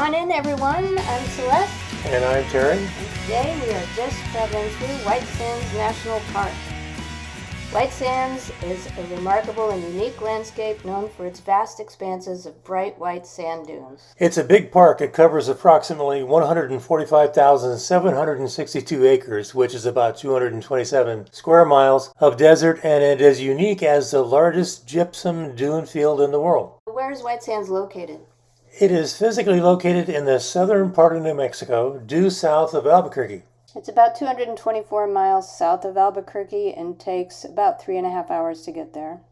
on in, everyone. I'm Celeste. And I'm Terry. And today we are just traveling through White Sands National Park. White Sands is a remarkable and unique landscape known for its vast expanses of bright white sand dunes. It's a big park. It covers approximately 145,762 acres, which is about 227 square miles of desert, and it is unique as the largest gypsum dune field in the world. Where is White Sands located? It is physically located in the southern part of New Mexico, due south of Albuquerque. It's about 224 miles south of Albuquerque and takes about 3.5 hours to get there.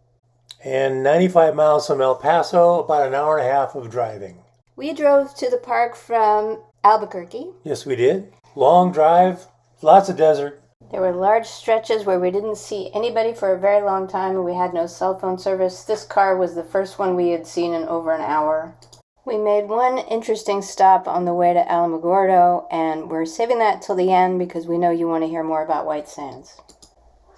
And 95 miles from El Paso, about an hour and a half of driving. We drove to the park from Albuquerque. Yes, we did. Long drive, lots of desert. There were large stretches where we didn't see anybody for a very long time and we had no cell phone service. This car was the first one we had seen in over an hour. We made one interesting stop on the way to Alamogordo, and we're saving that till the end because we know you want to hear more about White Sands.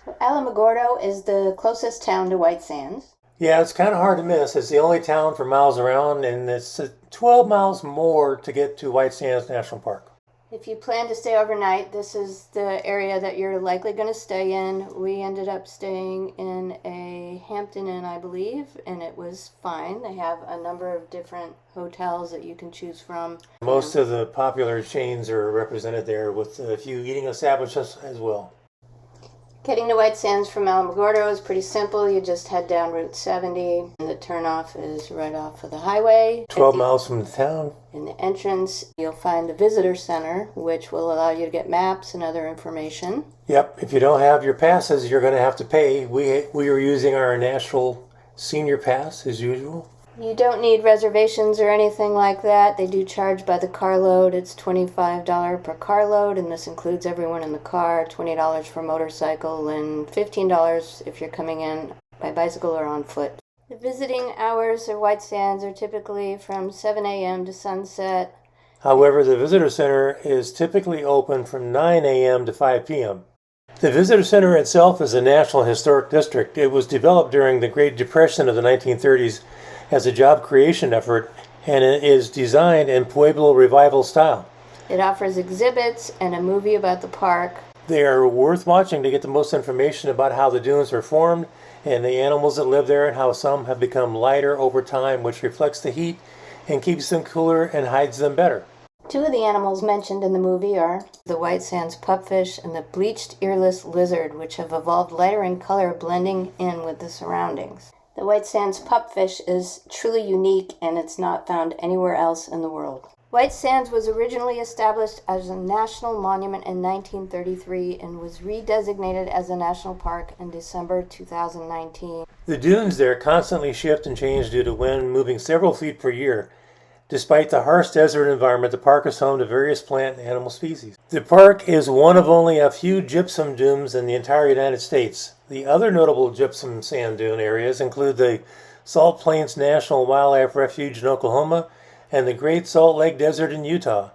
So Alamogordo is the closest town to White Sands. Yeah, it's kind of hard to miss. It's the only town for miles around, and it's 12 miles more to get to White Sands National Park. If you plan to stay overnight, this is the area that you're likely going to stay in. We ended up staying in a Hampton Inn, I believe, and it was fine. They have a number of different hotels that you can choose from. Most of the popular chains are represented there, with a few eating establishments as well. Getting to White Sands from Alamogordo is pretty simple. You just head down Route 70, and the turnoff is right off of the highway. 12 miles from the town. In the entrance, you'll find the visitor center, which will allow you to get maps and other information. Yep, if you don't have your passes, you're going to have to pay. We are using our national senior pass as usual. You don't need reservations or anything like that. They do charge by the carload. It's $25 per carload, and this includes everyone in the car, $20 for motorcycle, and $15 if you're coming in by bicycle or on foot. The visiting hours of White Sands are typically from 7 a.m. to sunset. However, the visitor center is typically open from 9 a.m. to 5 p.m. The visitor center itself is a National Historic District. It was developed during the Great Depression of the 1930s as a job creation effort, and it is designed in Pueblo revival style. It offers exhibits and a movie about the park. They are worth watching to get the most information about how the dunes are formed and the animals that live there, and how some have become lighter over time, which reflects the heat and keeps them cooler and hides them better. Two of the animals mentioned in the movie are the White Sands pupfish and the bleached earless lizard, which have evolved lighter in color, blending in with the surroundings. The White Sands pupfish is truly unique, and it's not found anywhere else in the world. White Sands was originally established as a national monument in 1933 and was redesignated as a national park in December 2019. The dunes there constantly shift and change due to wind moving several feet per year. Despite the harsh desert environment, the park is home to various plant and animal species. The park is one of only a few gypsum dunes in the entire United States. The other notable gypsum sand dune areas include the Salt Plains National Wildlife Refuge in Oklahoma and the Great Salt Lake Desert in Utah,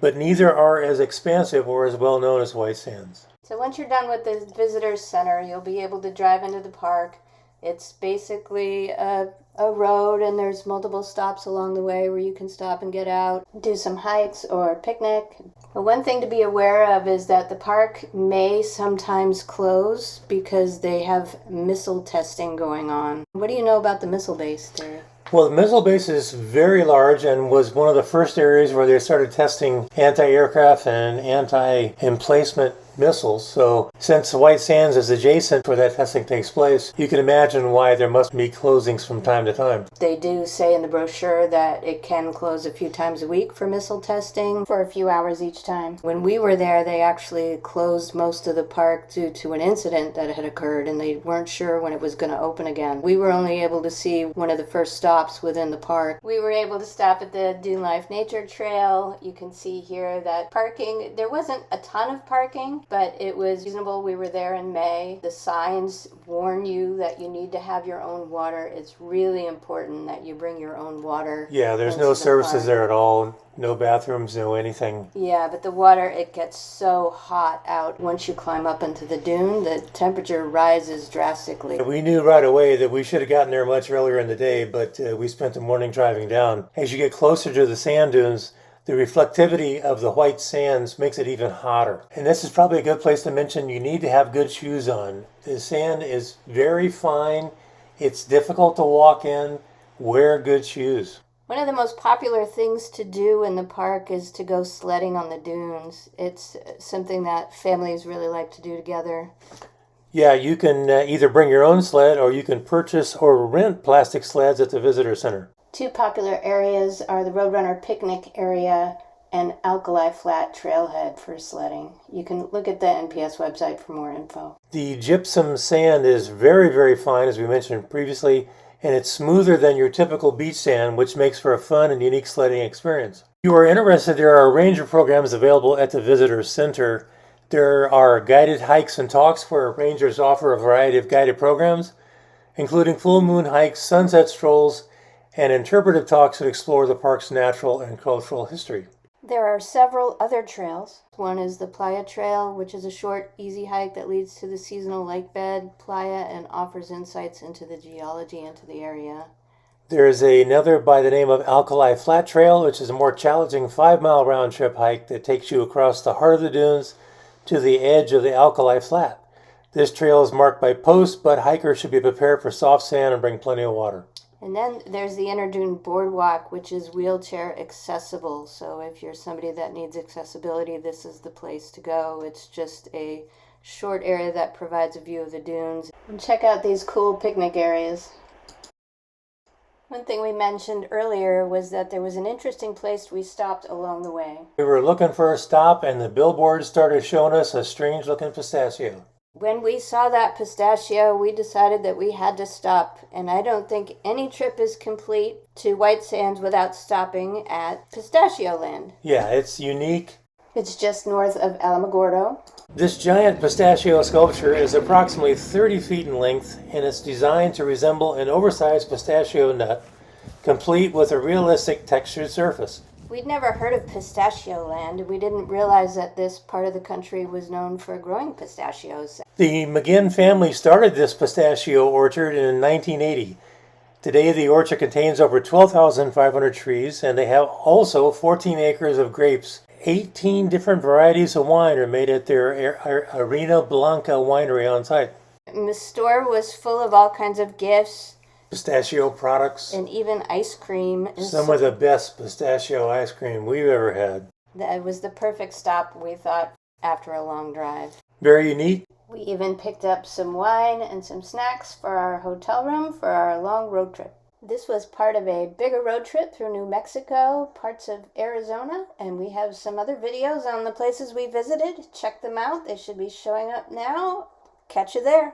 but neither are as expansive or as well known as White Sands. So once you're done with the visitor center, you'll be able to drive into the park. It's basically a road, and there's multiple stops along the way where you can stop and get out, do some hikes or picnic. But one thing to be aware of is that the park may sometimes close because they have missile testing going on. What do you know about the missile base, Terry? Well, the missile base is very large and was one of the first areas where they started testing anti-aircraft and anti-emplacement missiles. So since White Sands is adjacent where that testing takes place, you can imagine why there must be closings from time to time. They do say in the brochure that it can close a few times a week for missile testing for a few hours each time. When we were there, they actually closed most of the park due to an incident that had occurred, and they weren't sure when it was going to open again. We were only able to see one of the first stops within the park. We were able to stop at the Dune Life Nature Trail. You can see here that parking, there wasn't a ton of parking, but it was reasonable. We were there in May. The signs warn you that you need to have your own water. It's really important that you bring your own water. Yeah, there's no services there at all. No bathrooms, no anything. Yeah, but the water, it gets so hot out. Once you climb up into the dune, the temperature rises drastically. We knew right away that we should have gotten there much earlier in the day, but we spent the morning driving down. As you get closer to the sand dunes, The reflectivity of the white sands makes it even hotter. And this is probably a good place to mention you need to have good shoes on. The sand is very fine. It's difficult to walk in. Wear good shoes. One of the most popular things to do in the park is to go sledding on the dunes. It's something that families really like to do together. Yeah, you can either bring your own sled or you can purchase or rent plastic sleds at the visitor center. Two popular areas are the Roadrunner picnic area and Alkali Flat Trailhead for sledding. You can look at the NPS website for more info. The gypsum sand is very, very fine, as we mentioned previously, and it's smoother than your typical beach sand, which makes for a fun and unique sledding experience. If you are interested, there are ranger programs available at the visitor center. There are guided hikes and talks where rangers offer a variety of guided programs, including full moon hikes, sunset strolls, and interpretive talks that explore the park's natural and cultural history. There are several other trails. One is the Playa Trail, which is a short, easy hike that leads to the seasonal lake bed, Playa, and offers insights into the geology into the area. There is another by the name of Alkali Flat Trail, which is a more challenging 5-mile round-trip hike that takes you across the heart of the dunes to the edge of the Alkali Flat. This trail is marked by posts, but hikers should be prepared for soft sand and bring plenty of water. And then there's the Inner Dune Boardwalk, which is wheelchair accessible. So if you're somebody that needs accessibility, this is the place to go. It's just a short area that provides a view of the dunes. And check out these cool picnic areas. One thing we mentioned earlier was that there was an interesting place we stopped along the way. We were looking for a stop, and the billboard started showing us a strange-looking pistachio. When we saw that pistachio, we decided that we had to stop, and I don't think any trip is complete to White Sands without stopping at Pistachio Land. Yeah, it's unique. It's just north of Alamogordo. This giant pistachio sculpture is approximately 30 feet in length, and it's designed to resemble an oversized pistachio nut, complete with a realistic textured surface. We'd never heard of Pistachio Land. We didn't realize that this part of the country was known for growing pistachios. The McGinn family started this pistachio orchard in 1980. Today, the orchard contains over 12,500 trees, and they have also 14 acres of grapes. 18 different varieties of wine are made at their Arena Blanca winery on site. And the store was full of all kinds of gifts. Pistachio products. And even ice cream. Some of the best pistachio ice cream we've ever had. That was the perfect stop, we thought, after a long drive. Very unique. We even picked up some wine and some snacks for our hotel room for our long road trip. This was part of a bigger road trip through New Mexico, parts of Arizona, and we have some other videos on the places we visited. Check them out. They should be showing up now. Catch you there.